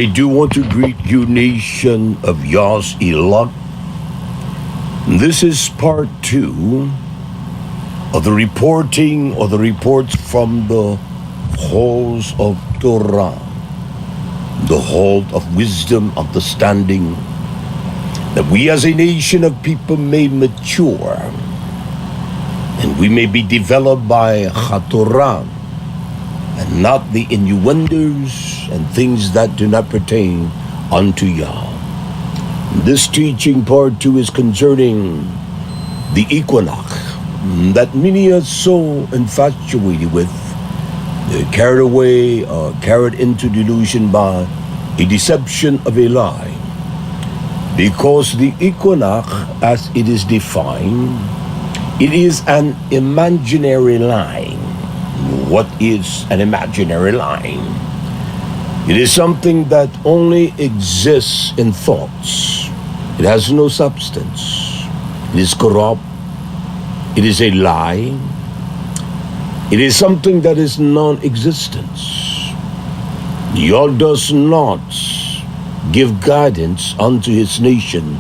I do want to greet you, nation of YisraYah'ale. This is part 2 of the reporting or the reports from the halls of Torah, the hall of wisdom, understanding, that we as a nation of people may mature and we may be developed by Torah and not the innuendos and things that do not pertain unto Yah. This teaching part 2 is concerning the equinox that many are so infatuated with. They're carried away or carried into delusion by a deception of a lie. Because the equinox, as it is defined, it is an imaginary line. What is an imaginary line? It is something that only exists in thoughts. It has no substance. It is corrupt. It is a lie. It is something that is non-existent. Yah does not give guidance unto his nation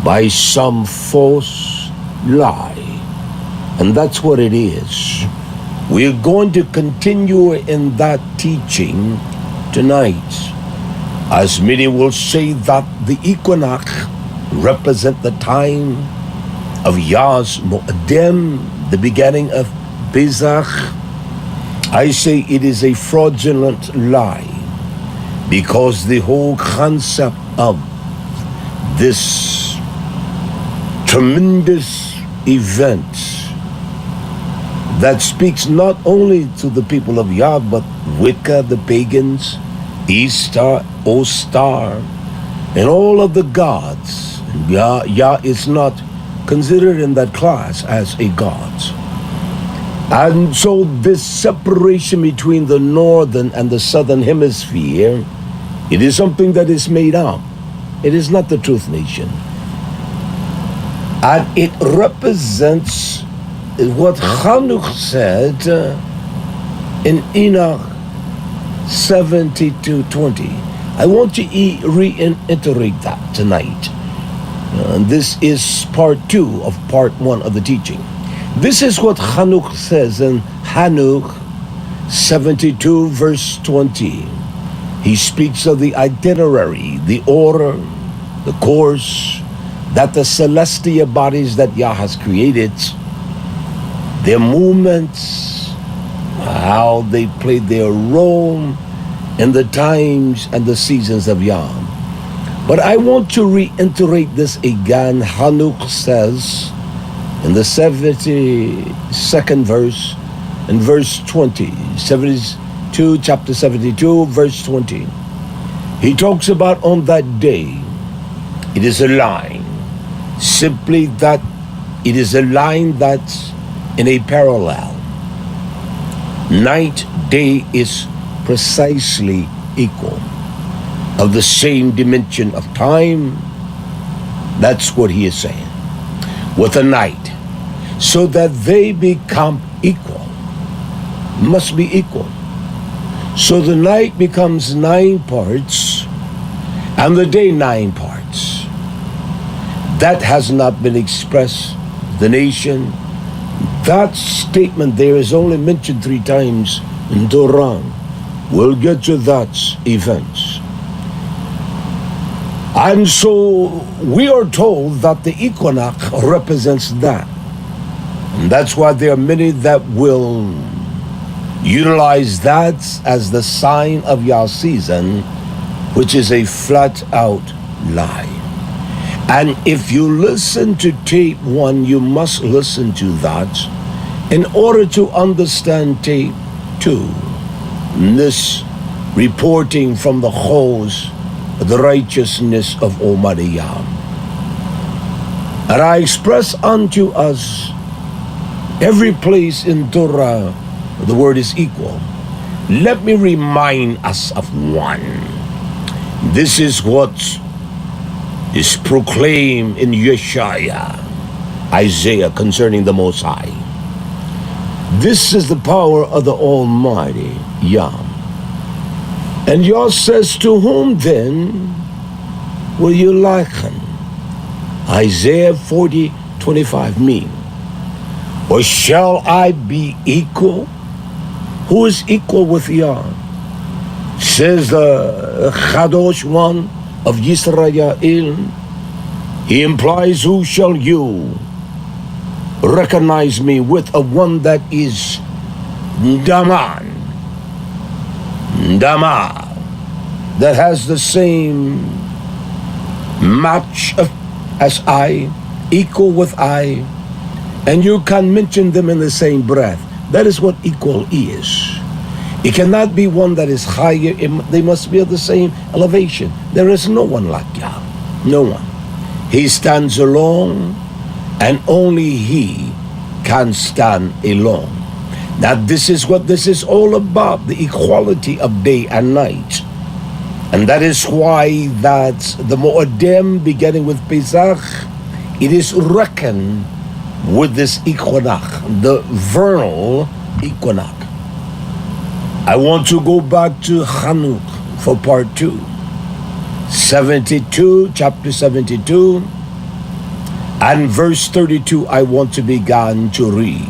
by some false lie. And that's what it is. We're going to continue in that teaching tonight, as many will say that the equinox represent the time of Yah's Mo'adim, the beginning of Pesach. I say it is a fraudulent lie, because the whole concept of this tremendous event that speaks not only to the people of Yah, but Wicca, the pagans, Easter, Ostar, and all of the gods. Yah is not considered in that class as a god. And so this separation between the northern and the southern hemisphere, it is something that is made up. It is not the truth nation. And it represents what Chanukh said in Enoch 72:20. I want to reiterate that tonight. This is part 2 of part 1 of the teaching. This is what Chanukh says in Hanukh 72 verse 20. He speaks of the itinerary, the order, the course that the celestial bodies that Yah has created, their movements, how they played their role in the times and the seasons of Yah. But I want to reiterate this again. Hanukh says in the 72nd verse, in verse 20, chapter 72, verse 20, he talks about on that day, it is a line, simply that it is a line that's in a parallel. Night, day is precisely equal, of the same dimension of time. That's what he is saying. With a night, so that they become equal, must be equal. So the night becomes 9 parts, and the day 9 parts. That has not been expressed, the nation. That statement there is only mentioned 3 times in Torah. We'll get to that event. And so we are told that the equinox represents that. And that's why there are many that will utilize that as the sign of Yah season, which is a flat out lie. And if you listen to tape 1, you must listen to that in order to understand tape 2. This reporting from the halls of the righteousness of Almighty Yah. And I express unto us every place in Torah the word is equal. Let me remind us of one. This is what is proclaimed in Yeshaya, Isaiah, concerning the Most High. This is the power of the Almighty Yah. And Yah says, to whom then will you liken? Isaiah 40:25 mean. Or shall I be equal? Who is equal with Yah? Says the Kadosh one of YisraYah'ale. He implies, who shall you recognize me with? A one that is Daman, that has the same match as I, equal with I, and you can mention them in the same breath. That is what equal is. It cannot be one that is higher. They must be of the same elevation. There is no one like Yah. No one. He stands alone, and only He can stand alone. Now this is what this is all about, the equality of day and night. And that is why that the Mo'adim, beginning with Pesach, it is reckoned with this equinox, the vernal equinox. I want to go back to Chanukah for part 2. 72, chapter 72, and verse 32, I want to begin to read.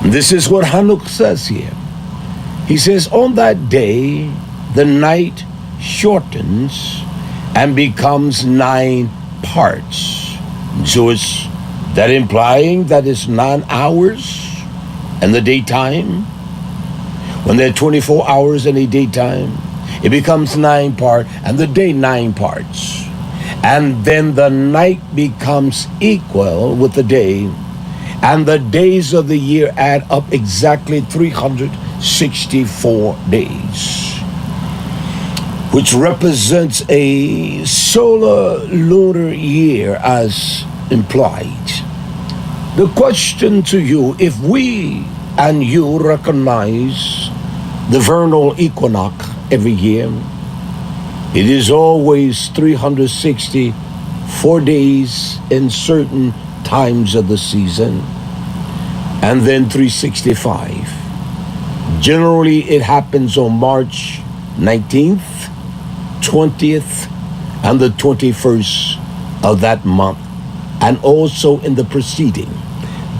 This is what Chanukah says here. He says, on that day, the night shortens and becomes 9 parts. So it's that implying that it's 9 hours in the daytime. When there are 24 hours in the daytime, it becomes 9 parts, and the day 9 parts. And then the night becomes equal with the day, and the days of the year add up exactly 364 days, which represents a solar lunar year as implied. The question to you, if we and you recognize the vernal equinox every year, it is always 364 days in certain times of the season, and then 365. Generally, it happens on March 19th, 20th, and the 21st of that month, and also in the preceding.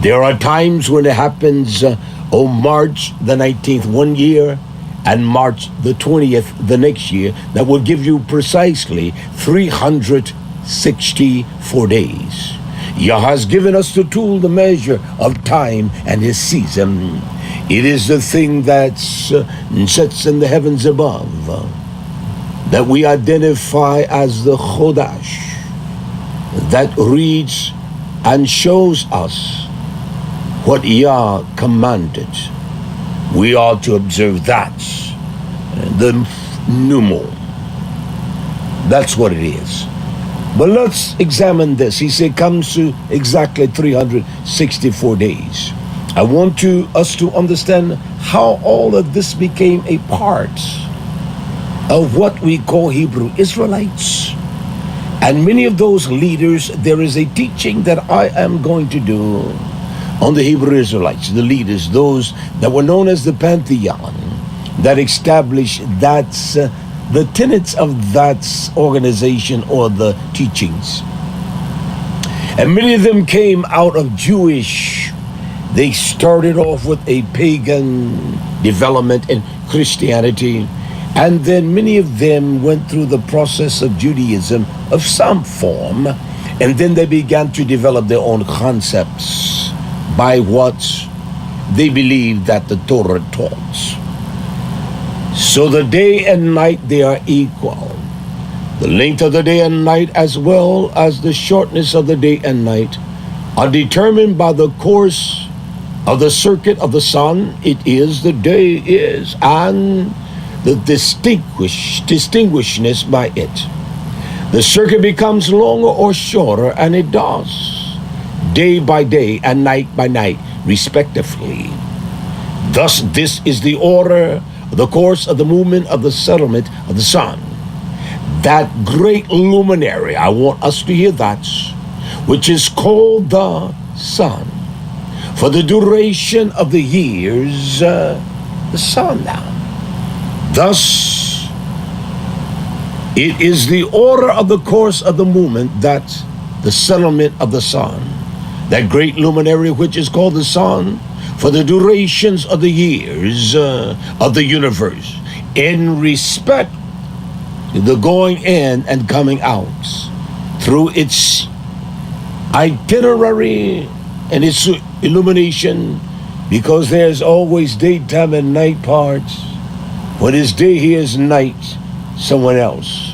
There are times when it happens on March the 19th one year, and March the 20th the next year. That will give you precisely 364 days. Yah has given us the tool, the measure of time and His season. It is the thing that sits in the heavens above that we identify as the Chodash, that reads and shows us what Yah commanded. We are to observe that, the new moon. That's what it is. But let's examine this. He said comes to exactly 364 days. I want us to understand how all of this became a part of what we call Hebrew Israelites. And many of those leaders, there is a teaching that I am going to do on the Hebrew Israelites, the leaders, those that were known as the Pantheon, that established the tenets of that organization or the teachings. And many of them came out of Jewish. They started off with a pagan development in Christianity, and then many of them went through the process of Judaism of some form, and then they began to develop their own concepts by what they believed that the Torah taught. So the day and night, they are equal. The length of the day and night, as well as the shortness of the day and night, are determined by the course of the circuit of the sun. It is, the day is, and the distinguishedness by it. The circuit becomes longer or shorter, and it does, day by day and night by night, respectively. Thus, this is the order, the course of the movement of the settlement of the sun. That great luminary, I want us to hear that, which is called the sun. For the duration of the years, the sun now. Thus, it is the order of the course of the movement that the settlement of the sun, that great luminary which is called the sun, for the durations of the years of the universe, in respect to the going in and coming out, through its itinerary and its illumination, because there's always daytime and night parts. When it's day here is night someone else.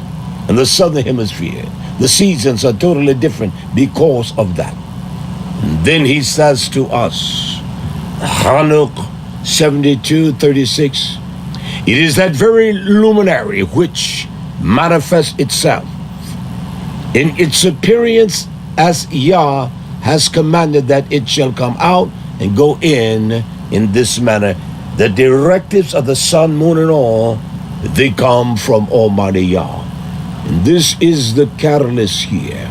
In the southern hemisphere, the seasons are totally different because of that. And then he says to us, Hanuk 72:36, it is that very luminary which manifests itself in its appearance as Yah has commanded that it shall come out and go in this manner. The directives of the sun, moon, and all, they come from Almighty Yah. And this is the catalyst here.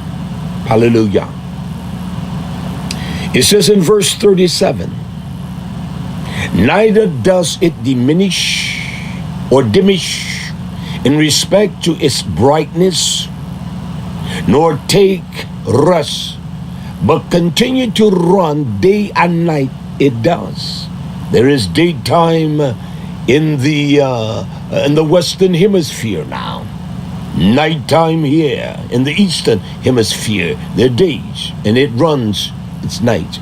Hallelujah. It says in verse 37, neither does it diminish in respect to its brightness, nor take rest, but continue to run day and night. It does. There is daytime in the Western Hemisphere now, nighttime here in the Eastern Hemisphere. There are days, and it runs its night.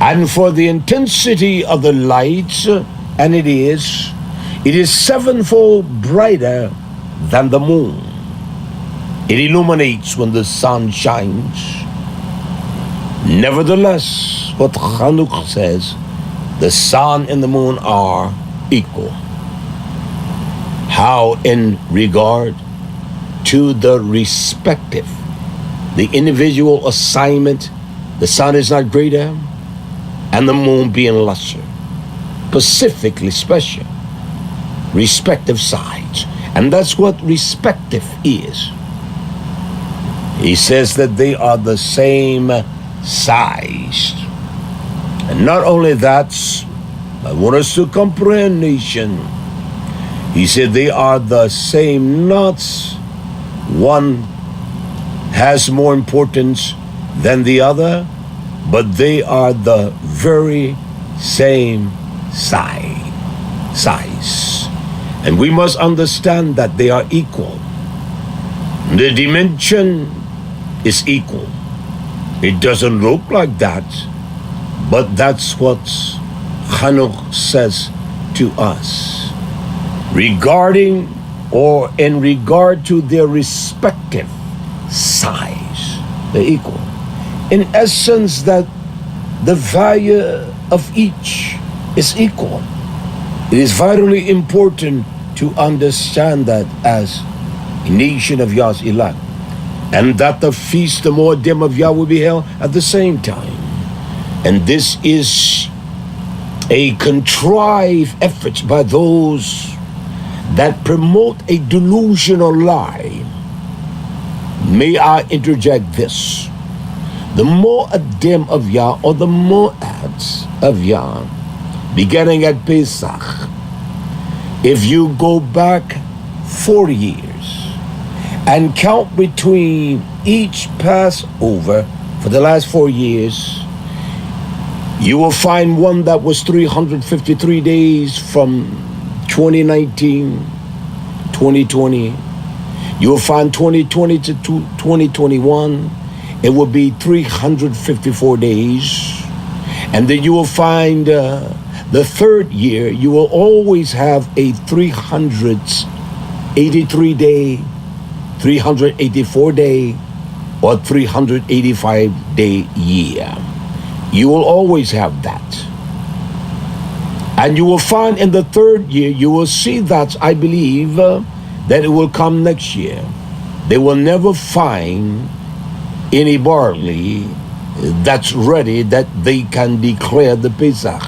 And for the intensity of the lights, and it is sevenfold brighter than the moon. It illuminates when the sun shines. Nevertheless, what Chanukh says, the sun and the moon are equal. How in regard to the respective, the individual assignment, the sun is not greater and the moon being lesser, specifically special, respective sides. And that's what respective is. He says that they are the same size. And not only that, I want us to comprehend, nation. He said they are the same, not one has more importance than the other, but they are the very same size. And we must understand that they are equal. The dimension is equal. It doesn't look like that, but that's what Hanukh says to us regarding or in regard to their respective size. They're equal. In essence, that the value of each is equal. It is vitally important to understand that as a nation of Yah's elect, and that the feast, the Moedim of Yah, will be held at the same time. And this is a contrived effort by those that promote a delusional lie. May I interject this? The Moedim of Yah, or the Moads of Yah, beginning at Pesach, if you go back 4 years and count between each Passover for the last 4 years, you will find one that was 353 days from 2019, 2020. You will find 2020 to 2021, it will be 354 days. And then you will find the third year, you will always have a 383 day, 384 day, or 385 day year. You will always have that. And you will find in the third year, you will see that, I believe, that it will come next year. They will never find any barley that's ready that they can declare the Pesach.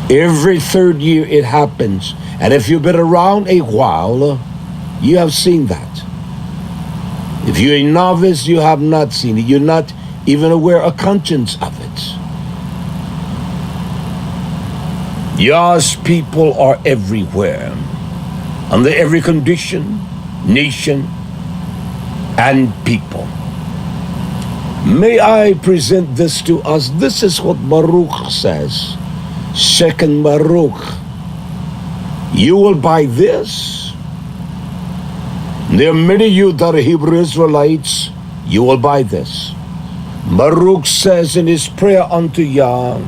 Every third year it happens. And if you've been around a while, you have seen that. If you're a novice, you have not seen it. You're not even aware or conscious of it. Yah's people are everywhere, under every condition, nation, and people. May I present this to us? This is what Baruch says. Second Baruch. You will buy this. There are many of you that are Hebrew Israelites. You will buy this. Baruch says in his prayer unto Yah,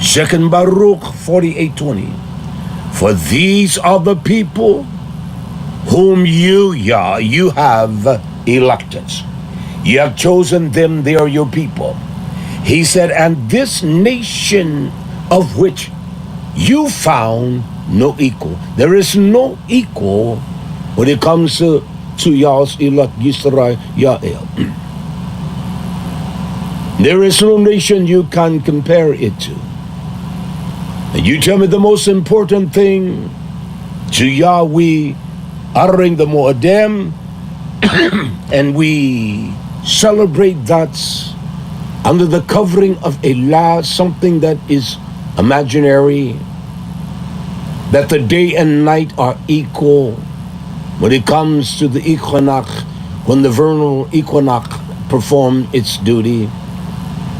Second Baruch 48:20, for these are the people whom you, Yah, you have elected. You have chosen them, they are your people. He said, and this nation of which you found no equal. There is no equal when it comes to Yah's elect, YisraYah'ale. There is no nation you can compare it to. And you tell me the most important thing to Yahweh, uttering the Mo'adem, and we celebrate that under the covering of a law, something that is imaginary, that the day and night are equal when it comes to the equinox, when the vernal equinox perform its duty.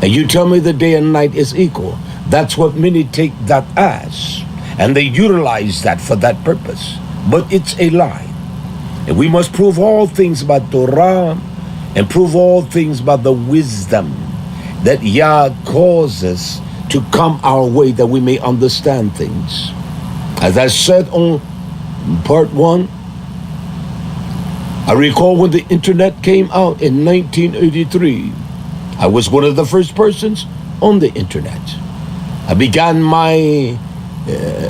And you tell me the day and night is equal. That's what many take that as, and they utilize that for that purpose. But it's a lie. And we must prove all things by Torah and prove all things by the wisdom that Yah causes to come our way, that we may understand things. As I said on part one, I recall when the internet came out in 1983, I was one of the first persons on the internet. I began my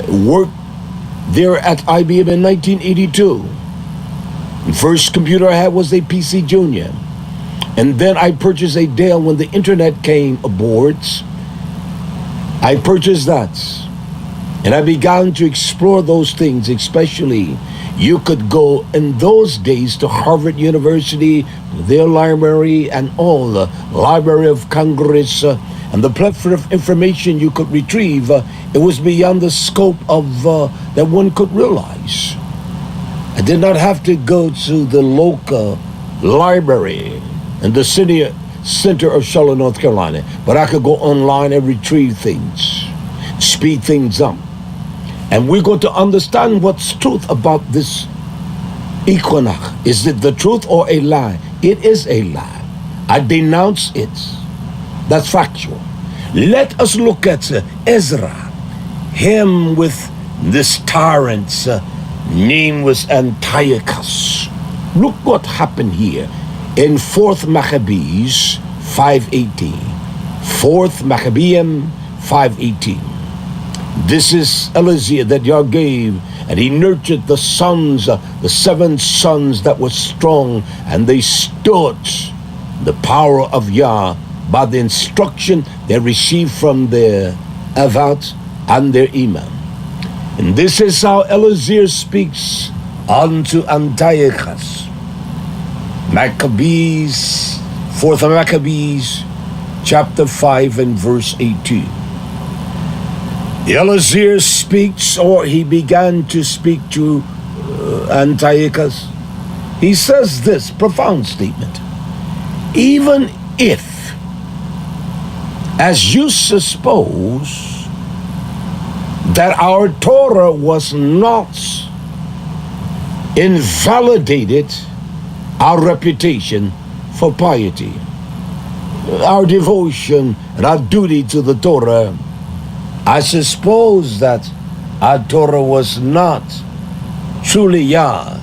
work there at IBM in 1982. The first computer I had was a PC Junior. And then I purchased a Dell when the internet came aboard. I purchased that. And I began to explore those things, especially you could go in those days to Harvard University, their library, and all the Library of Congress, and the plethora of information you could retrieve. It was beyond the scope of that one could realize. I did not have to go to the local library in the center of Charlotte, North Carolina, but I could go online and retrieve things, speed things up. And we're going to understand what's truth about this equinox. Is it the truth or a lie? It is a lie. I denounce it. That's factual. Let us look at Ezra, him with this tyrant's name was Antiochus. Look what happened here in 4th Maccabees 5:18. 4th Maccabean 5:18. This is Eliezer that Yah gave, and he nurtured the sons, the 7 sons that were strong, and they stood the power of Yah by the instruction they received from their Avat and their Imam. And this is how Eliezer speaks unto Antiochus. Maccabees, 4th Maccabees, chapter 5 and verse 18. Eliezer speaks, or he began to speak to Antiochus. He says this profound statement: even if, as you suppose, that our Torah was not invalidated our reputation for piety, our devotion and our duty to the Torah, I suppose that our Torah was not truly Yah's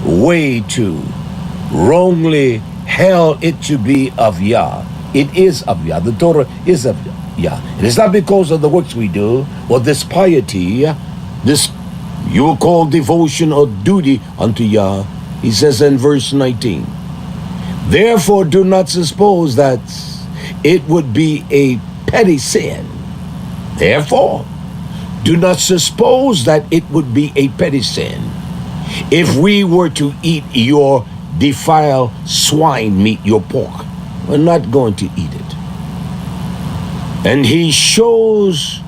way to wrongly held it to be of Yah. It is of Yah. The Torah is of Yah. It is not because of the works we do or this piety, this you will call devotion or duty unto Yah. He says in verse 19, therefore do not suppose that it would be a petty sin. Therefore, do not suppose that it would be a petty sin if we were to eat your defiled swine meat, your pork. We're not going to eat it. And he shows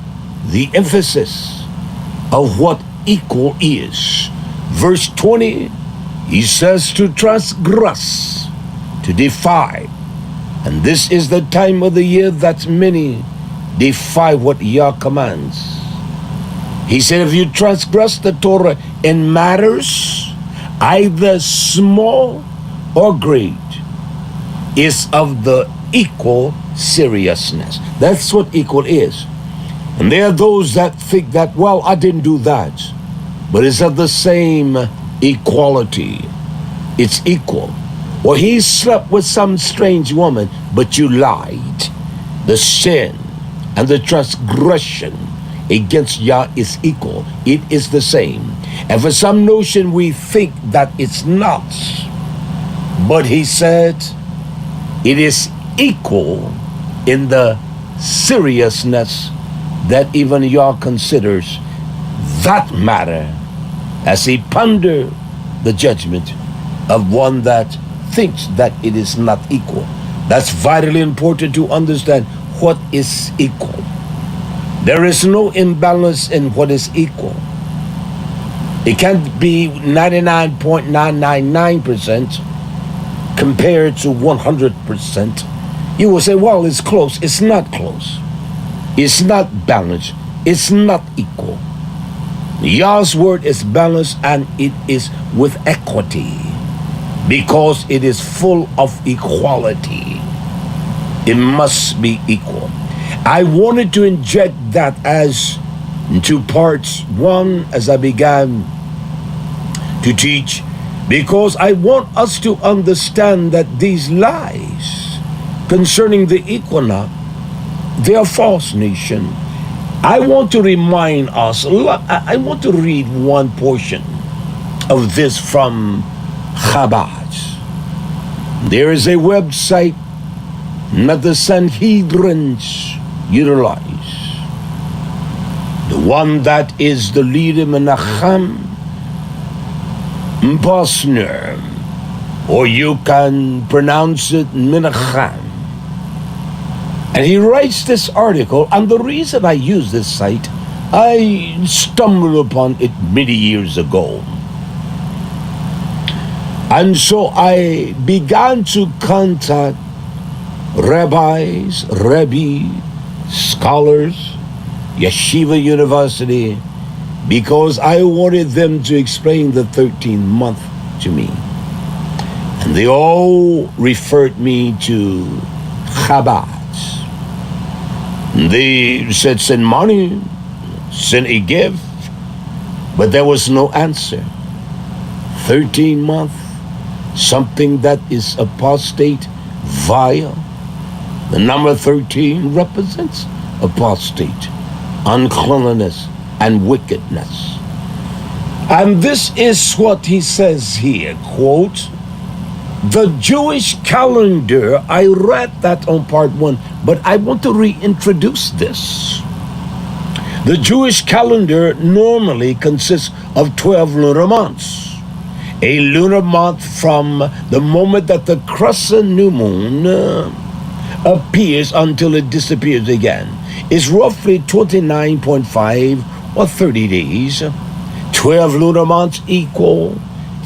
the emphasis of what equal is. Verse 20, he says to transgress, to defy. And this is the time of the year that many defy what Yah commands. He said, if you transgress the Torah in matters either small or great, is of the equal seriousness. That's what equal is. And there are those that think that, well, I didn't do that, but it's of the same equality. It's equal. Or he slept with some strange woman, but you lied. The sin and the transgression against Yah is equal. It is the same. And for some notion we think that it's not. But he said it is equal in the seriousness that even Yah considers that matter as he ponder the judgment of one that thinks that it is not equal. That's vitally important to understand what is equal. There is no imbalance in what is equal. It can't be 99.999% compared to 100%. You will say, well, it's close. It's not close. It's not balanced. It's not equal. Yah's word is balanced, and it is with equity because it is full of equality. It must be equal. I wanted to inject that as in two parts. One, as I began to teach, because I want us to understand that these lies concerning the equinox, they are false, nation. I want to remind us, I want to read one portion of this from Chabad. There is a website that the Sanhedrins utilize. The one that is the leader, Menachem Bosner, or you can pronounce it Menachem. And he writes this article, and the reason I use this site, I stumbled upon it many years ago. And so I began to contact rabbis, scholars, yeshiva university, because I wanted them to explain the 13th month to me. And they all referred me to Chabad. They said, send money, send a gift, but there was no answer. 13 month, something that is apostate, vile. The number 13 represents apostate, uncleanliness, and wickedness. And this is what he says here, quote, the Jewish calendar, I read that on part 1, but I want to reintroduce this. The Jewish calendar normally consists of 12 lunar months. A lunar month from the moment that the crescent new moon appears until it disappears again is roughly 29.5 or 30 days. 12 lunar months equal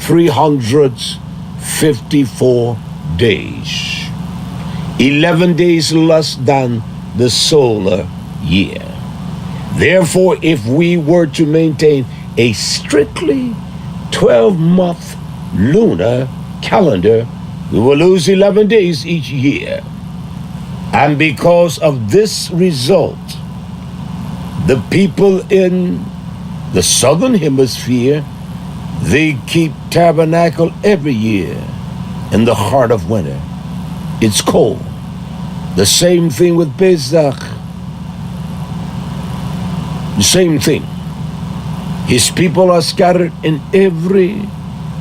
354 days. 11 days less than the solar year. Therefore, if we were to maintain a strictly 12-month lunar calendar, we will lose 11 days each year. And because of this result, the people in the southern hemisphere, they keep tabernacle every year in the heart of winter. It's cold. The same thing with Pesach. The same thing. His people are scattered in every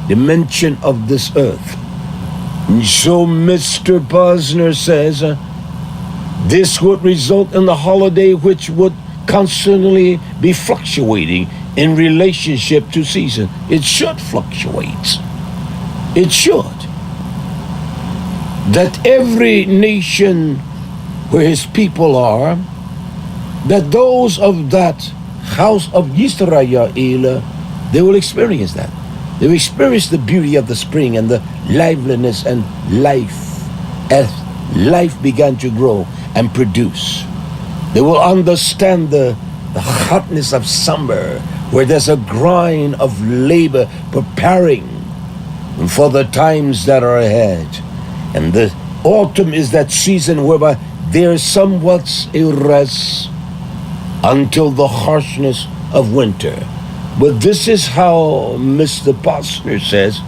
dimension of this earth. And so Mr. Posner says, this would result in the holiday which would constantly be fluctuating in relationship to season. It should fluctuate. It should. That every nation where his people are, that those of that house of YisraYah'ale, they will experience that. They will experience the beauty of the spring and the liveliness and life as life began to grow and produce. They will understand the hotness of summer, where there's a grind of labor preparing for the times that are ahead. And the autumn is that season whereby there is somewhat a rest until the harshness of winter. But this is how Mr. Posner says,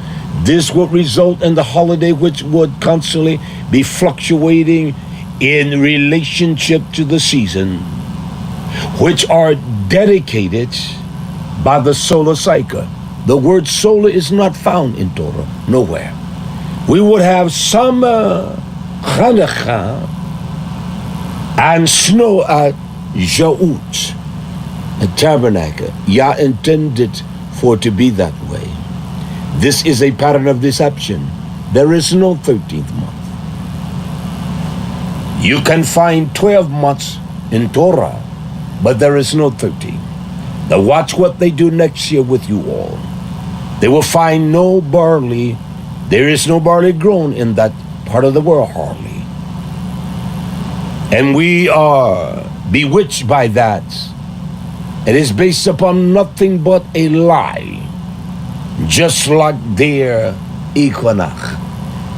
this would result in the holiday which would constantly be fluctuating in relationship to the season, which are dedicated by the solar cycle. The word solar is not found in Torah, nowhere. We would have summer, Hanukkah, and snow at YHWH, a tabernacle. Yah intended for it to be that way. This is a pattern of deception. There is no 13th month. You can find 12 months in Torah, but there is no 13. Now watch what they do next year with you all. They will find no barley. There is no barley grown in that part of the world hardly. And we are bewitched by that. It is based upon nothing but a lie, just like their EQUINOX.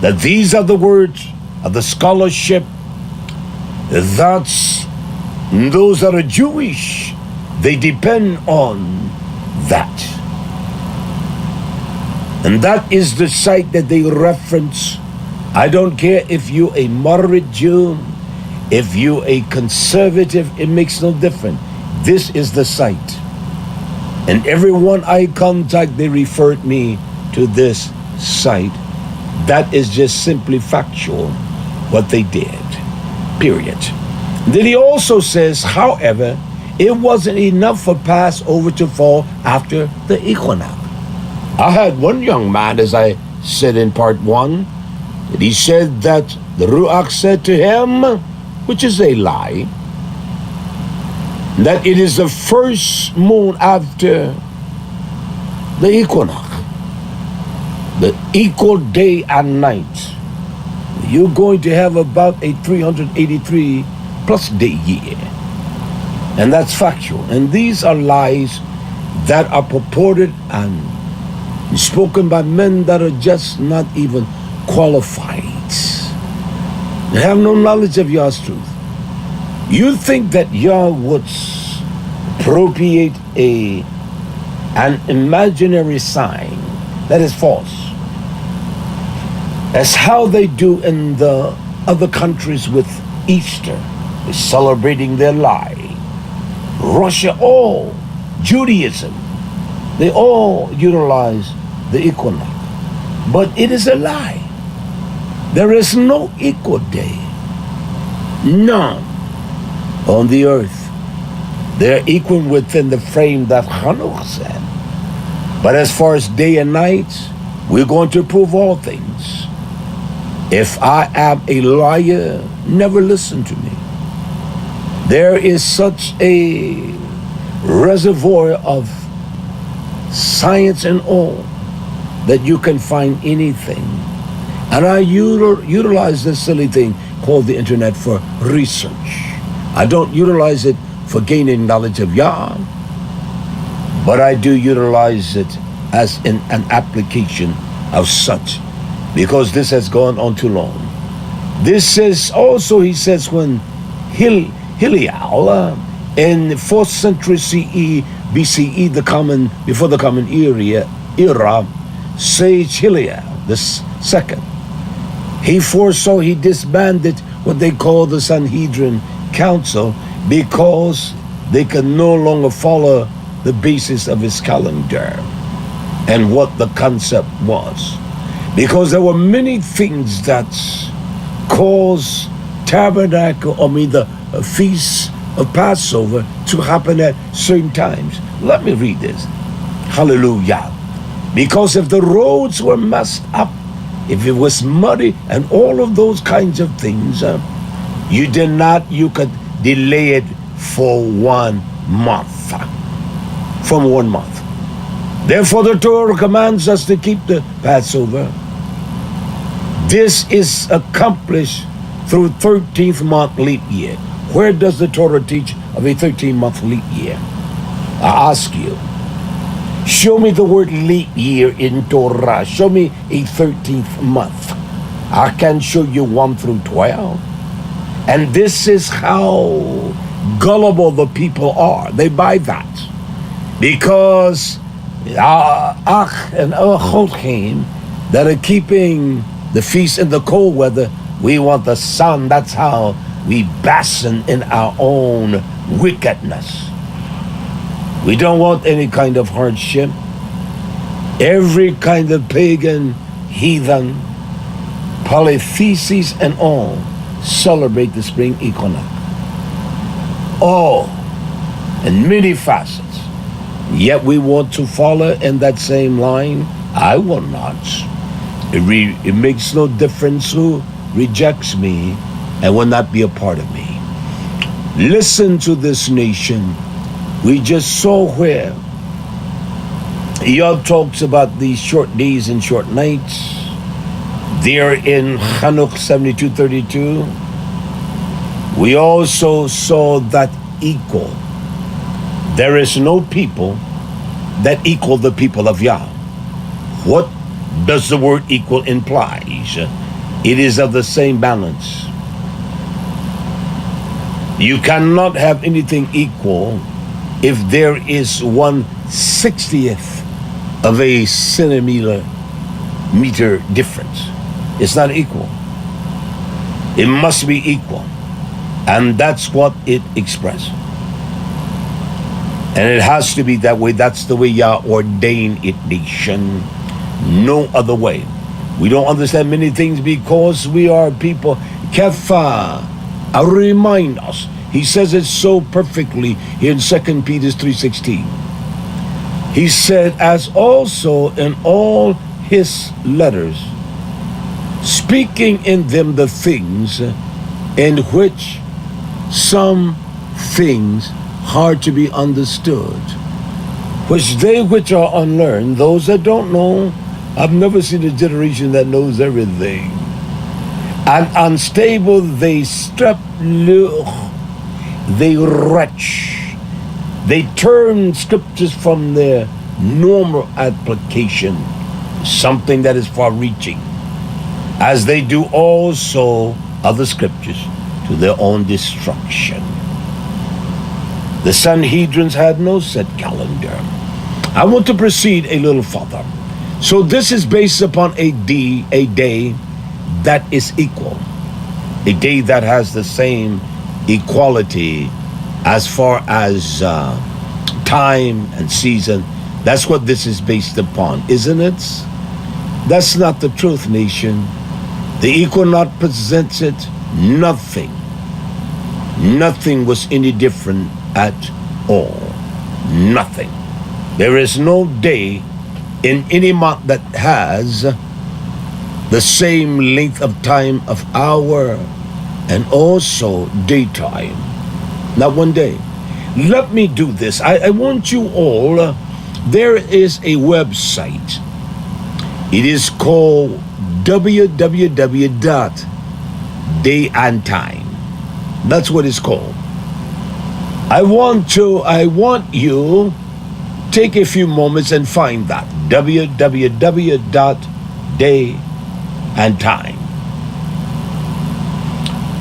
That these are the words of the scholarship. That's those that are Jewish, they depend on that. And that is the site that they reference. I don't care if you're a moderate Jew, if you're a conservative, it makes no difference. This is the site. And everyone I contact, they referred me to this site. That is just simply factual, what they did, period. Then he also says, however, it wasn't enough for Passover to fall after the equinox. I had one young man, as I said in part 1, that he said that the Ruach said to him, which is a lie, that it is the first moon after the equinox, the equal day and night. You're going to have about a 383 plus day year. And that's factual. And these are lies that are purported and spoken by men that are just not even qualified. They have no knowledge of Yah's truth. You think that Yah would appropriate an imaginary sign that is false, as how they do in the other countries with Easter, is celebrating their lie. Russia, all Judaism, they all utilize the equinox, but it is a lie. There is no equal day, none on the earth. They're equal within the frame that Chanukah said. But as far as day and night, we're going to prove all things. If I am a liar, never listen to me. There is such a reservoir of science and all that you can find anything. And I utilize this silly thing called the internet for research. I don't utilize it for gaining knowledge of Yah, but I do utilize it as an application of such, because this has gone on too long. This is also, he says, when YisraYah'ale in the 4th century CE, BCE, before the common era, sage YisraYah'ale the second, he foresaw, he disbanded what they call the Sanhedrin Council, because they could no longer follow the basis of his calendar and what the concept was. Because there were many things that caused the feast of Passover to happen at certain times. Let me read this. Hallelujah. Because if the roads were messed up, if it was muddy and all of those kinds of things, you could delay it for 1 month. From 1 month. Therefore, the Torah commands us to keep the Passover. This is accomplished through 13th month leap year. Where does the Torah teach of a 13-month leap year? I ask you. Show me the word leap year in Torah. Show me a 13th month. I can show you 1 through 12. And this is how gullible the people are. They buy that. Because Ach and Chodchim that are keeping the feast in the cold weather, we want the sun. That's how we basten in our own wickedness. We don't want any kind of hardship. Every kind of pagan, heathen, polytheses and all celebrate the spring equinox. All in many facets. Yet we want to follow in that same line. I will not. It makes no difference who rejects me and will not be a part of me. Listen to this nation. We just saw where Job talks about these short days and short nights. There in Chanukh 72:32. We also saw that equal. There is no people that equal the people of Yah. What does the word equal imply? It is of the same balance. You cannot have anything equal if there is 1/60th of a centimeter difference. It's not equal. It must be equal. And that's what it expresses. And it has to be that way. That's the way Yah ordained it, nation. No other way. We don't understand many things because we are people. Kefa, remind us. He says it so perfectly here in 2 Peter 3:16. He said, as also in all his letters, speaking in them the things in which some things hard to be understood, which they which are unlearned, those that don't know, I've never seen a generation that knows everything, and unstable, they they retch, they turn scriptures from their normal application, something that is far-reaching, as they do also other scriptures to their own destruction. The Sanhedrins had no set calendar. I want to proceed a little further. So this is based upon a day that is equal, a day that has the same equality as far as time and season. That's what this is based upon, isn't it? That's not the truth, nation. The equinox presents it. Nothing was any different at all. Nothing. There is no day in any month that has the same length of time of hour and also daytime. Not one day. Let me do this. I want you all, there is a website. It is called www.dayandtime. That's what it's called. I want you take a few moments and find that. www.dayandtime.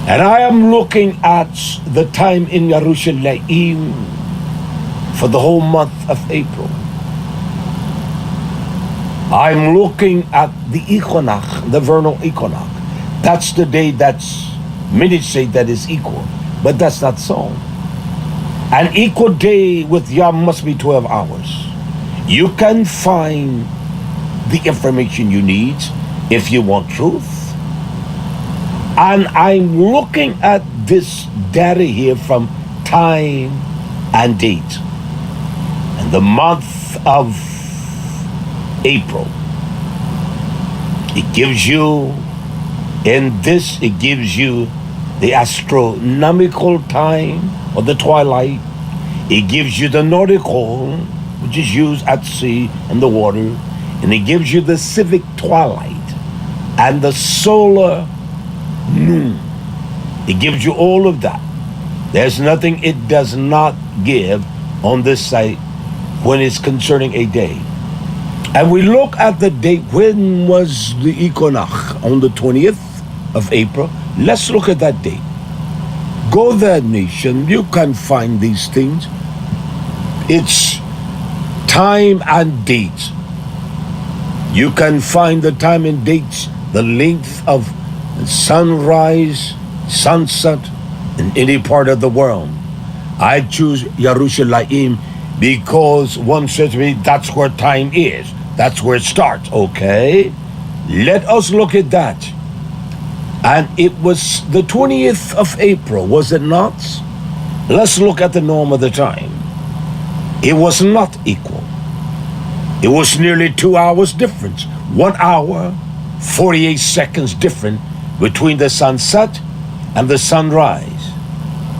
And I am looking at the time in YisraYah'ale for the whole month of April. I'm looking at the equinox, the vernal equinox. That's the day many say that is equal, but that's not so. An equal day with Yah must be 12 hours. You can find the information you need if you want truth. And I'm looking at this data here from time and date. And the month of April, it gives you the astronomical time or the twilight. It gives you the nautical, which is used at sea and the water, and it gives you the civic twilight and the solar noon. It gives you all of that. There's nothing it does not give on this site when it's concerning a day. And we look at the date. When was the equinox? On the 20th of April. Let's look at that date. Go there, nation. You can find these things. It's time and date. You can find the time and dates, the length of sunrise, sunset in any part of the world. I choose Yerushalayim because one says to me, that's where time is. That's where it starts. Okay, let us look at that. And it was the 20th of April, was it not? Let's look at the norm of the time. It was not equal. It was nearly 2 hours difference. 1 hour, 48 seconds different between the sunset and the sunrise.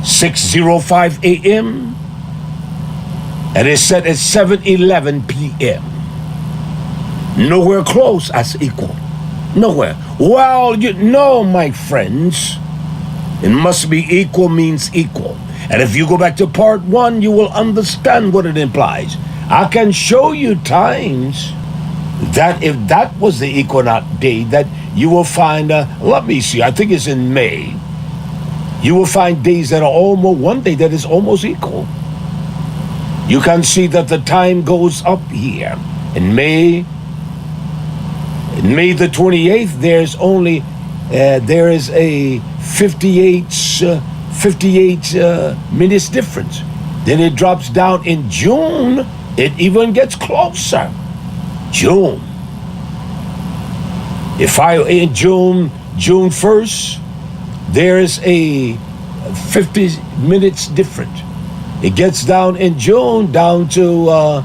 6:05 a.m. and it's set at 7:11 p.m. Nowhere close as equal. Nowhere. Well, you know, my friends, it must be equal means equal. And if you go back to part 1, you will understand what it implies. I can show you times that if that was the equinox day, that you will find, let me see, I think it's in May. You will find days that are almost, one day that is almost equal. You can see that the time goes up here. In May the 28th, there's only, there is a 58 minutes difference. Then it drops down in June. It even gets closer. June. In June 1st, there is a 50 minutes different. It gets down in June down to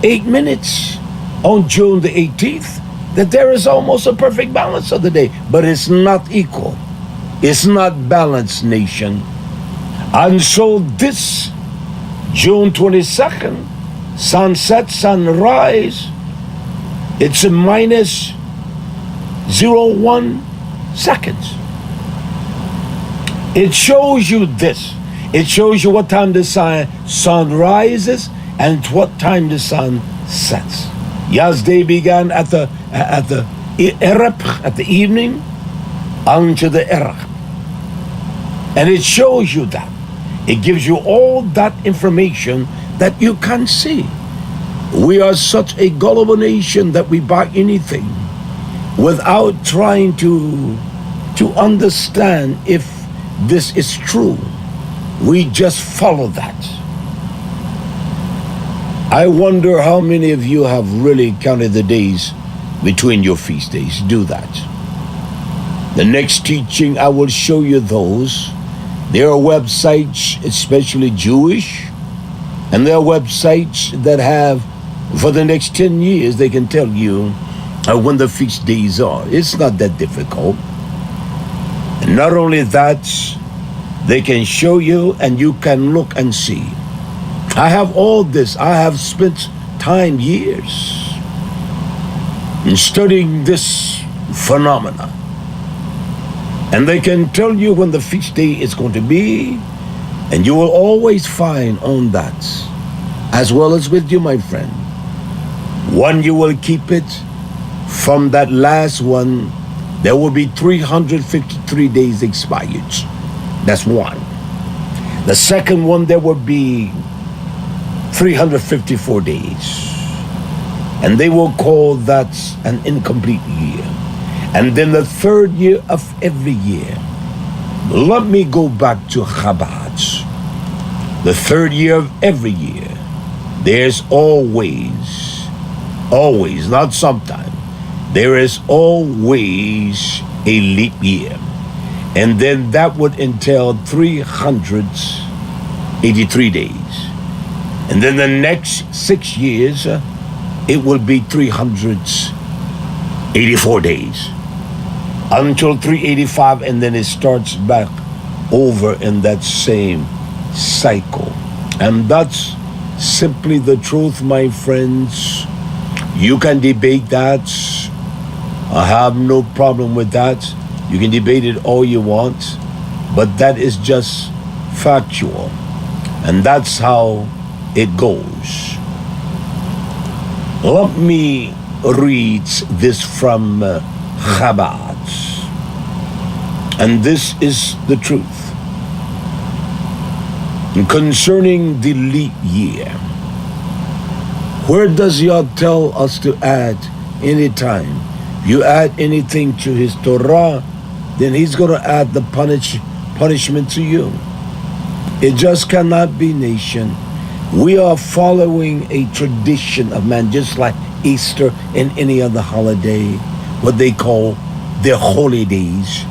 8 minutes. On June the 18th, that there is almost a perfect balance of the day, but it's not equal. It's not balanced, nation. And so this June 22nd, sunset, sunrise, it's a minus 0.1 seconds. It shows you this. It shows you what time the sun rises and what time the sun sets. Yazday began at the Erep, at the evening, unto the Erep. And it shows you that. It gives you all that information that you can see. We are such a gullible nation that we buy anything without trying to understand if this is true. We just follow that. I wonder how many of you have really counted the days between your feast days. Do that. The next teaching, I will show you those. There are websites, especially Jewish, and there are websites that have, for the next 10 years, they can tell you when the feast days are. It's not that difficult. And not only that, they can show you and you can look and see. I have all this. I have spent time, years, in studying this phenomena. And they can tell you when the feast day is going to be, and you will always find on that, as well as with you, my friend. One, you will keep it. From that last one, there will be 353 days expired. That's one. The second one, there will be 354 days. And they will call that an incomplete year. And then the third year of every year. Let me go back to Chabad. The third year of every year. There's always, not sometime, there is always a leap year. And then that would entail 383 days. And then the next 6 years, it will be 384 days. Until 385, and then it starts back over in that same cycle. And that's simply the truth, my friends. You can debate that. I have no problem with that. You can debate it all you want, but that is just factual. And that's how it goes. Let me read this from Chabad. And this is the truth. Concerning the leap year, where does Yah tell us to add any time? You add anything to his Torah, then he's going to add the punishment to you. It just cannot be, nation. We are following a tradition of man, just like Easter and any other holiday, what they call their holy days.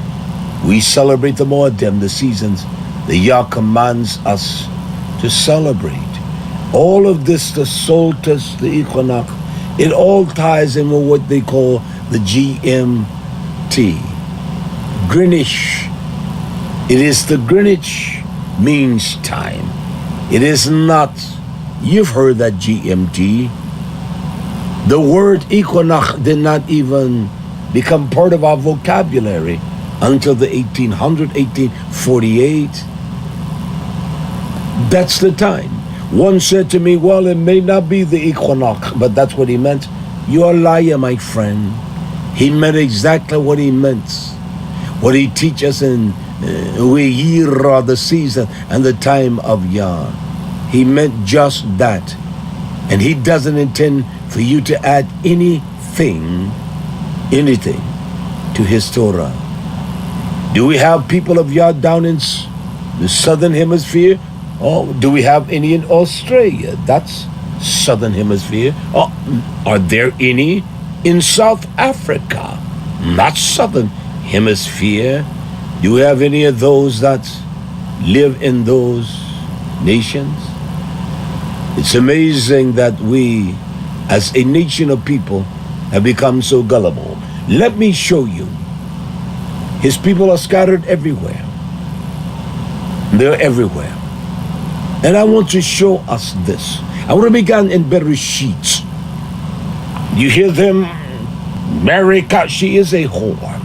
We celebrate the Moedim, the seasons that Yah commands us to celebrate. All of this, the solstice, the equinox, it all ties in with what they call the GMT, Greenwich. It is the Greenwich means time. It is not, you've heard that GMT. The word equinox did not even become part of our vocabulary until the 1848. That's the time. One said to me, well, it may not be the equinox, but that's what he meant. You're a liar, my friend. He meant exactly what he meant. What he teaches in YHWH, the season and the time of Yah. He meant just that. And he doesn't intend for you to add anything to his Torah. Do we have people of Yah down in the southern hemisphere? Oh, do we have any in Australia? That's southern hemisphere. Oh, are there any in South Africa? Not southern hemisphere. Do we have any of those that live in those nations? It's amazing that we, as a nation of people, have become so gullible. Let me show you. His people are scattered everywhere. They're everywhere. And I want to show us this. I want to begin in Bereshit. You hear them? America, she is a whore.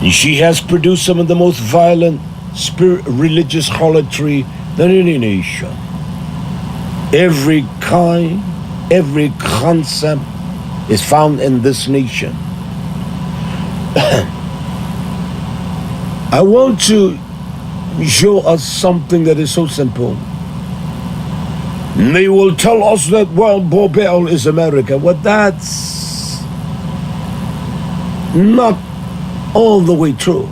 And she has produced some of the most violent religious harlotry than any nation. Every kind, every concept is found in this nation. I want to show us something that is so simple. They will tell us that, well, Bobel is America. Well, that's not all the way true.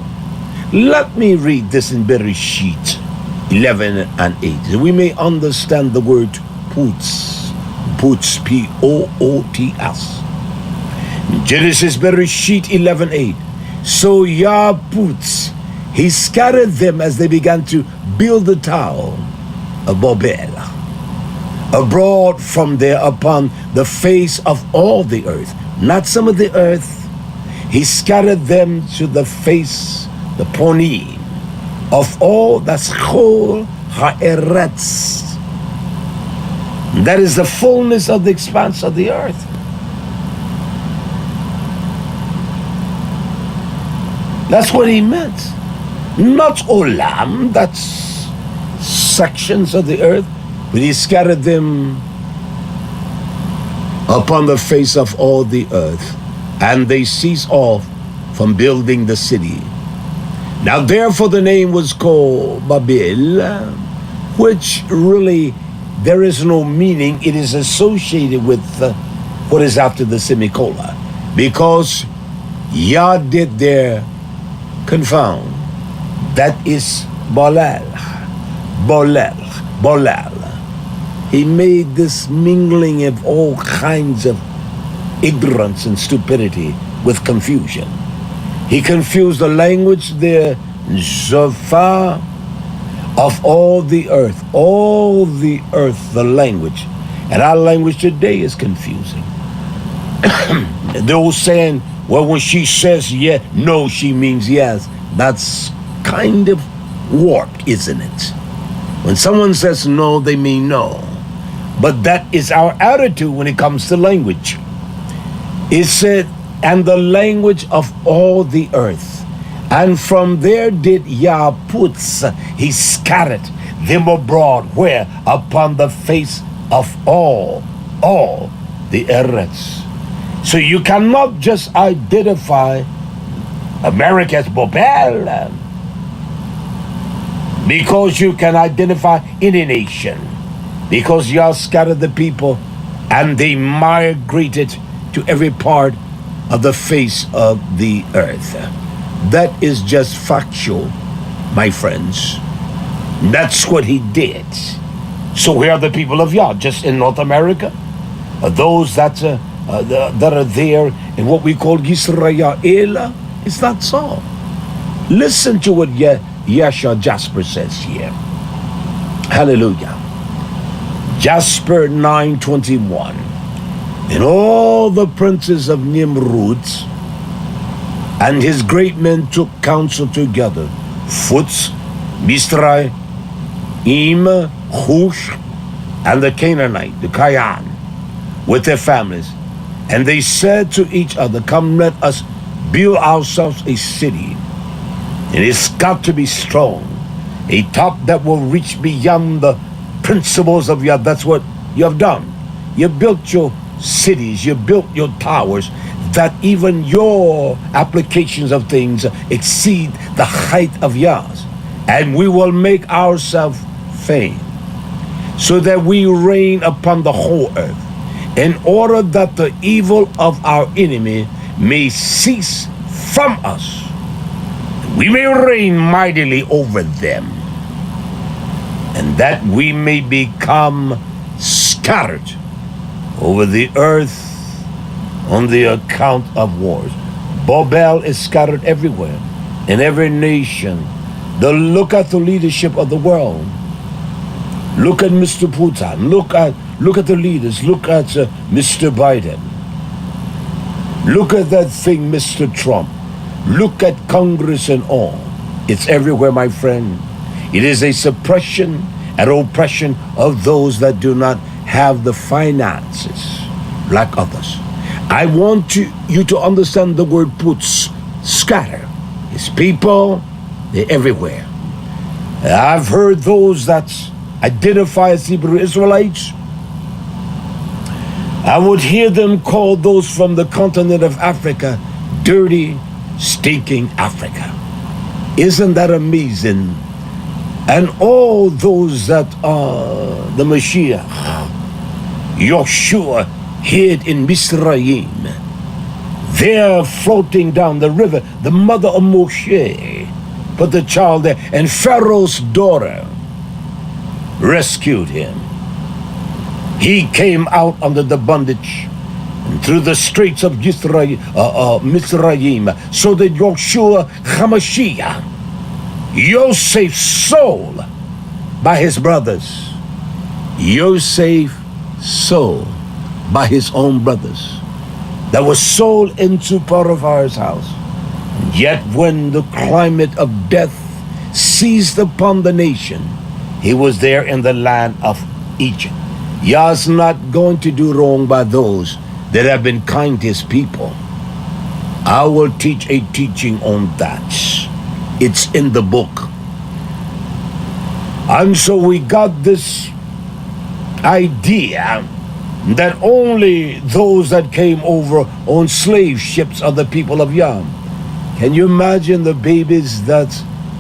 Let me read this in Bereshit 11 and 8. We may understand the word Poots. Poots, P-O-O-T-S. Genesis Bereshit 11:8. So Yah Poots, he scattered them as they began to build the tower of Bobel, abroad from there upon the face of all the earth, not some of the earth. He scattered them to the face, the poni, of all that's chol ha'eretz. That is the fullness of the expanse of the earth. That's what he meant. Not olam, that's sections of the earth, but he scattered them upon the face of all the earth, and they ceased off from building the city. Now therefore the name was called Babel, which really there is no meaning. It is associated with what is after the semicolon, because Yah did there confound. That is Bolel. He made this mingling of all kinds of ignorance and stupidity with confusion. He confused the language there, Zophah, of all the earth, the language. And our language today is confusing. Those saying, well, when she says yeah, no, she means yes. That's kind of warped, isn't it? When someone says no, they mean no. But that is our attitude when it comes to language. It said, and the language of all the earth. And from there did Yah put, he scattered them abroad, where? Upon the face of all the earths. So you cannot just identify America as Bobel, because you can identify any nation, because Yah scattered the people and they migrated to every part of the face of the earth. That is just factual, my friends. That's what he did. So where are the people of Yah? Just in North America? Those that are there in what we call YisraYah'ale? It's not so. Listen to what Yeshua Jasper says here. Hallelujah. Jasper 9:21. And all the princes of Nimrod and his great men took counsel together. Futs, Mistrai, Hush, and the Canaanite, the Kayan, with their families. And they said to each other, come, let us build ourselves a city. And it's got to be strong, a top that will reach beyond the principles of Yah. That's what you have done. You built your cities, you built your towers, that even your applications of things exceed the height of Yah's. And we will make ourselves fame, so that we reign upon the whole earth, in order that the evil of our enemy may cease from us. We may reign mightily over them, and that we may become scattered over the earth on the account of wars. Babel is scattered everywhere, in every nation. Look at the leadership of the world. Look at Mr. Putin. Look at the leaders. Look at Mr. Biden. Look at that thing, Mr. Trump. Look at Congress and all. It's everywhere, my friend. It is a suppression and oppression of those that do not have the finances like others. I want you to understand the word puts, scatter. It's people, they're everywhere. I've heard those that identify as Hebrew Israelites. I would hear them call those from the continent of Africa dirty, stinking Africa. Isn't that amazing? And all those that are the Mashiach, Yeshua, hid in Misraim, they're floating down the river. The mother of Moshe put the child there, and Pharaoh's daughter rescued him. He came out under the bondage and through the straits of Misraim, so that Yeshua HaMashiach, Yosef's soul by his brothers, Yosef's soul by his own brothers, that was sold into Potiphar's house. And yet when the climate of death seized upon the nation, he was there in the land of Egypt. Yah's not going to do wrong by those that have been kind to his people. I will teach a teaching on that. It's in the book. And so we got this idea that only those that came over on slave ships are the people of Yah. Can you imagine the babies that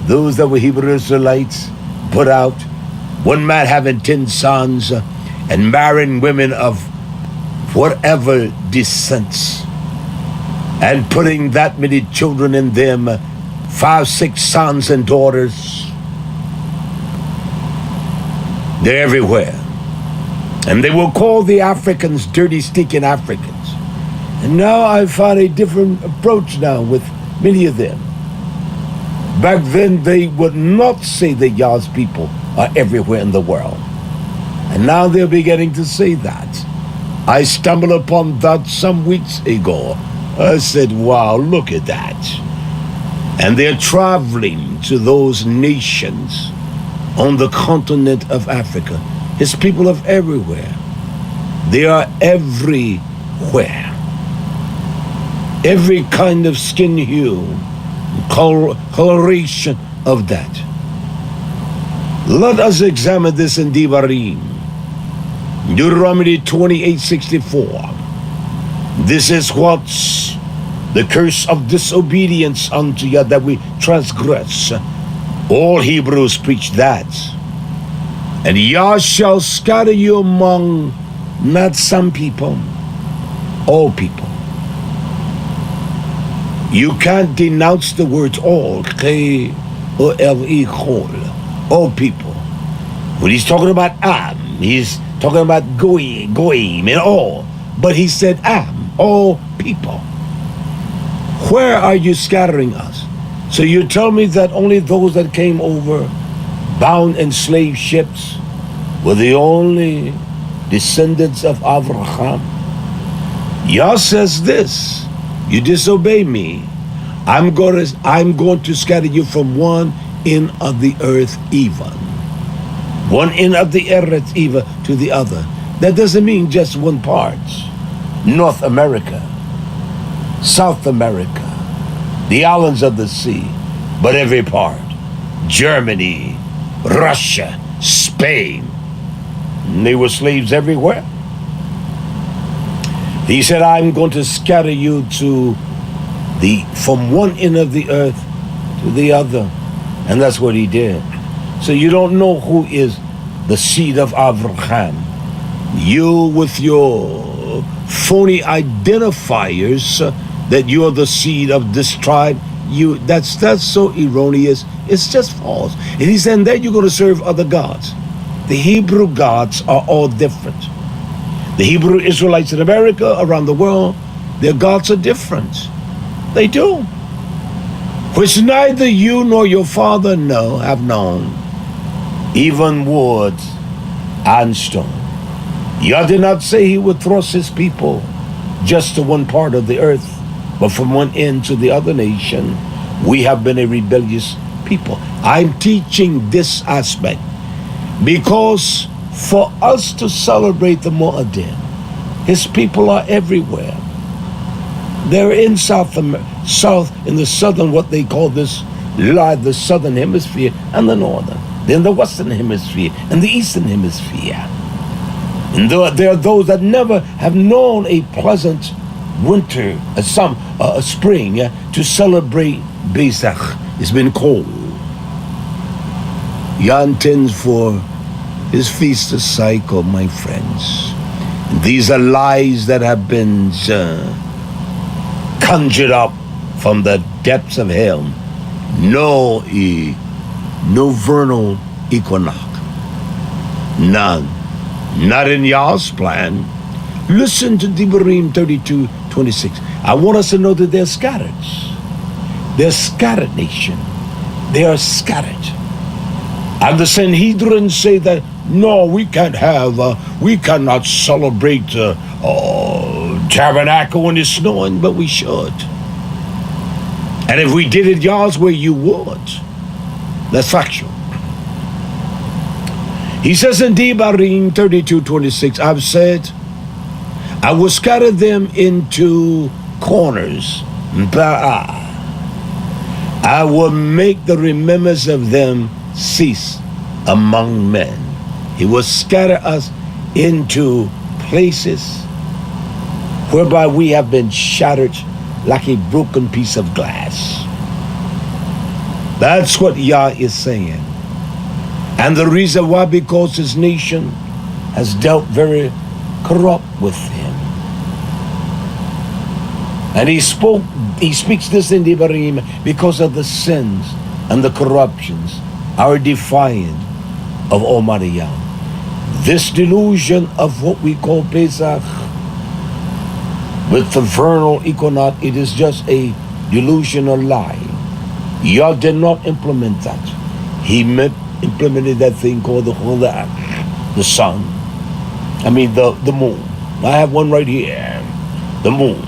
those that were Hebrew Israelites put out? One man having 10 sons and marrying women of whatever descents, and putting that many children in them, 5, 6 sons and daughters. They're everywhere. And they will call the Africans dirty, stinking Africans. And now I find a different approach now with many of them. Back then they would not say that Yah's people are everywhere in the world. And now they're beginning to say that. I stumbled upon that some weeks ago. I said, wow, look at that. And they're traveling to those nations on the continent of Africa. His people are everywhere. They are everywhere. Every kind of skin hue, coloration of that. Let us examine this in Devarim. Deuteronomy 28:64. This is what's the curse of disobedience unto Yah, that we transgress. All Hebrews preach that. And Yah shall scatter you among not some people, all people. You can't denounce the word all, K-O-L-E, all people. When he's talking about Am, he's talking about Goyim and all. But he said Am, all people. Where are you scattering us? So you tell me that only those that came over bound in slave ships were the only descendants of Abraham? Yah says this: you disobey me, I'm going to scatter you from one end of the earth even. One end of the earth even to the other. That doesn't mean just one part. North America, South America, the islands of the sea, but every part. Germany, Russia, Spain. And they were slaves everywhere. He said, I'm going to scatter you from one end of the earth to the other. And that's what he did. So you don't know who is the seed of Abraham. You with your phony identifiers that you're the seed of this tribe, that's so erroneous. It's just false. And he said, then you're going to serve other gods. The Hebrew gods are all different. The Hebrew Israelites in America, around the world, their gods are different. They do. Which neither you nor your father have known, even wood and stone. Yah did not say he would thrust his people just to one part of the earth, but from one end to the other nation. We have been a rebellious people. I'm teaching this aspect because for us to celebrate the Mo'adim, his people are everywhere. They're in South, in the southern, what they call the southern hemisphere, and the northern. Then the western hemisphere and the eastern hemisphere. And there are those that never have known a pleasant winter, a spring, to celebrate Pesach. It's been cold. Yah intends for his feast to cycle, my friends. These are lies that have been conjured up from the depths of hell. No vernal equinox. None. Not in Yah's plan. Listen to Devarim 32:26. I want us to know that they're scattered. They're scattered nation. They are scattered. And the Sanhedrin say that, no, we cannot celebrate tabernacle when it's snowing, but we should. And if we did it Yah's way, you would. That's factual. He says in Devarim 32:26, I've said, I will scatter them into corners. I will make the remembrance of them cease among men. He will scatter us into places whereby we have been shattered like a broken piece of glass. That's what Yah is saying. And the reason why, because his nation has dealt very corrupt with him. And he speaks this in Devarim because of the sins and the corruptions, our defying of Almighty Yah. This delusion of what we call Pesach with the vernal equinox, it is just a delusional lie. Yah did not implement that. He implemented that thing called the sun. The moon. I have one right here. The moon.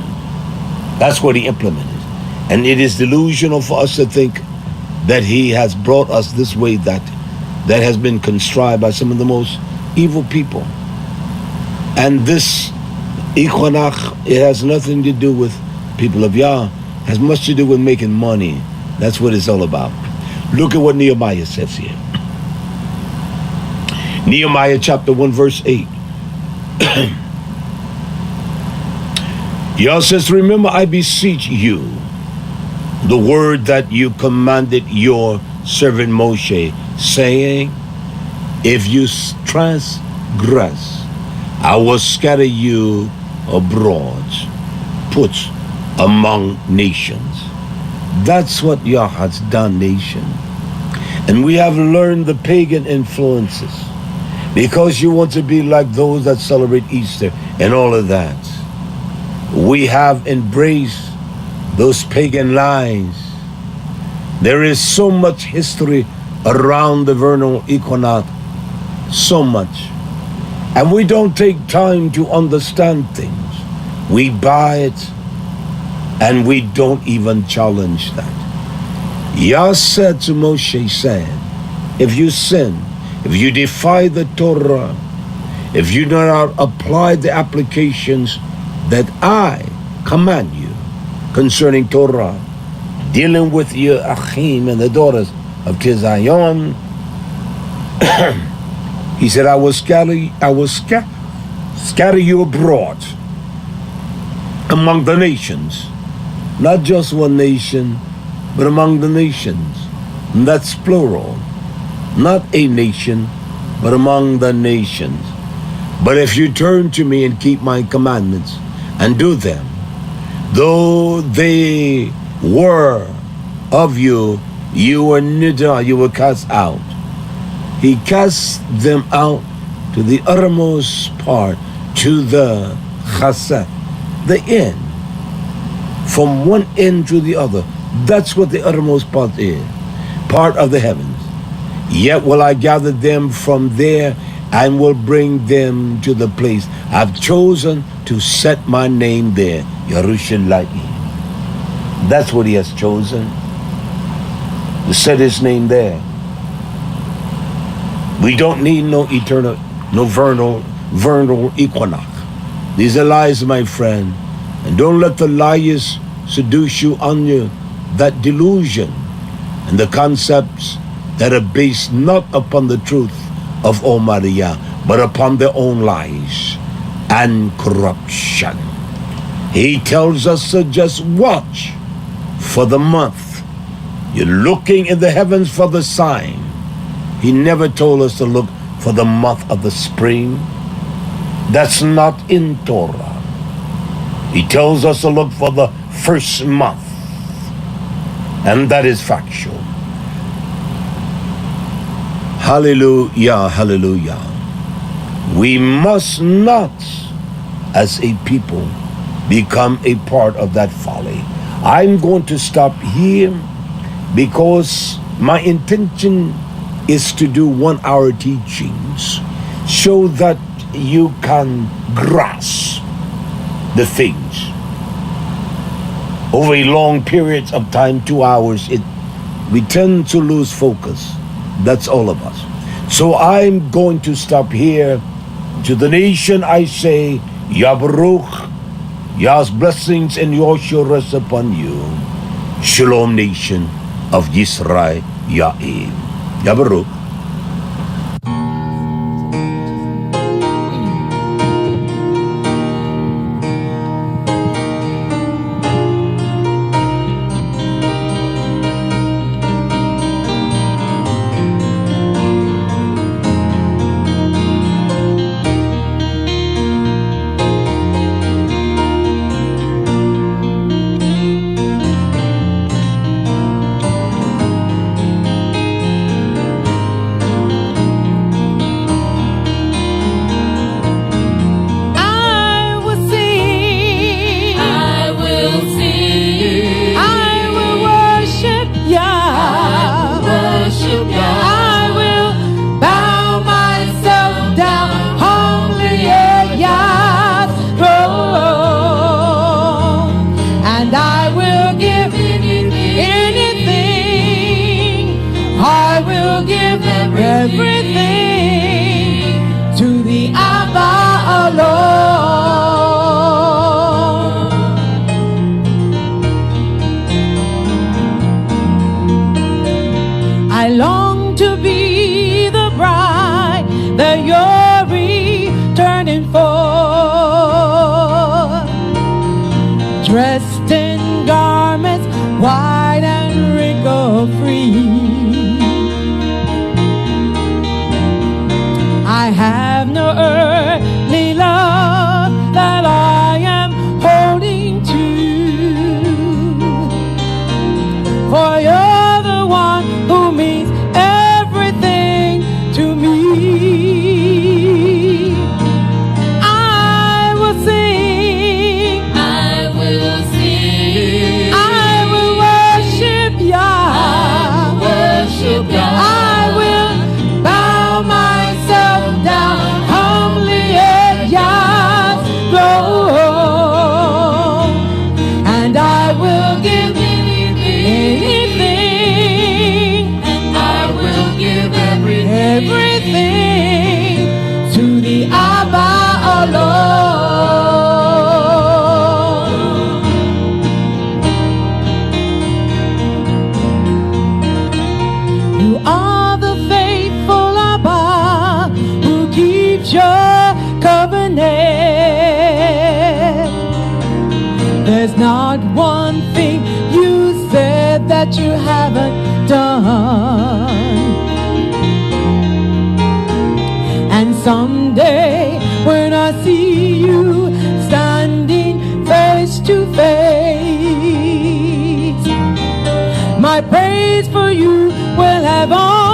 That's what he implemented. And it is delusional for us to think that he has brought us this way that has been contrived by some of the most evil people. And this equinox, it has nothing to do with people of Yah. It has much to do with making money. That's what it's all about. Look at what Nehemiah says here. Nehemiah chapter 1 verse 8. Yah says, remember, I beseech you, the word that you commanded your servant Moshe, saying, if you transgress, I will scatter you abroad, put among nations. That's what Yah has done, nation. And we have learned the pagan influences, because you want to be like those that celebrate Easter and all of that. We have embraced those pagan lies. There is so much history around the vernal equinox, so much. And we don't take time to understand things. We buy it and we don't even challenge that. Yah said to Moshe, said, if you sin, if you defy the Torah, if you do not apply the applications that I command you concerning Torah, dealing with your Achim and the daughters of Tizayon, he said, I will scatter you abroad among the nations, not just one nation, but among the nations. And that's plural. Not a nation, but among the nations. But if you turn to me and keep my commandments and do them, though they were of you, you were nida, you were cast out. He cast them out to the uttermost part, to the chasset, the end, from one end to the other. That's what the uttermost part is, part of the heavens. Yet will I gather them from there and will bring them to the place I've chosen to set my name there, YisraYah'ale. That's what he has chosen, to set his name there. We don't need no eternal, no vernal equinox. These are lies, my friend. And don't let the liars seduce you on you, that delusion and the concepts that are based not upon the truth of Almighty Yah, but upon their own lies and corruption. He tells us to just watch for the month. You're looking in the heavens for the sign. He never told us to look for the month of the spring. That's not in Torah. He tells us to look for the first month, and that is factual. Hallelujah, hallelujah. We must not, as a people, become a part of that folly. I'm going to stop here because my intention is to do 1 hour teachings so that you can grasp the things. Over a long period of time, 2 hours, we tend to lose focus. That's all of us. So I'm going to stop here. To the nation I say, Yah Baruch, Yah's blessings and Yoshua rest upon you. Shalom, nation of YisraYah'ale. Yah Baruch. And I will give in anything. I will give everything to the Abba alone. I long to be the bride that you're returning for, dressed in garments white and wrinkle-free. I have no earthly love that I am holding to, for you're the one who means everything to me. I will sing, I will sing, I will worship Yah, worship God. I will bow myself down humbly at Yah's throne, and I will give anything, And I will give everything. everything to the Abba alone. You are the faithful Abba who keeps your covenant. There's not one thing you said that you haven't done. And someday when I see you standing face to face, my praise for you will have all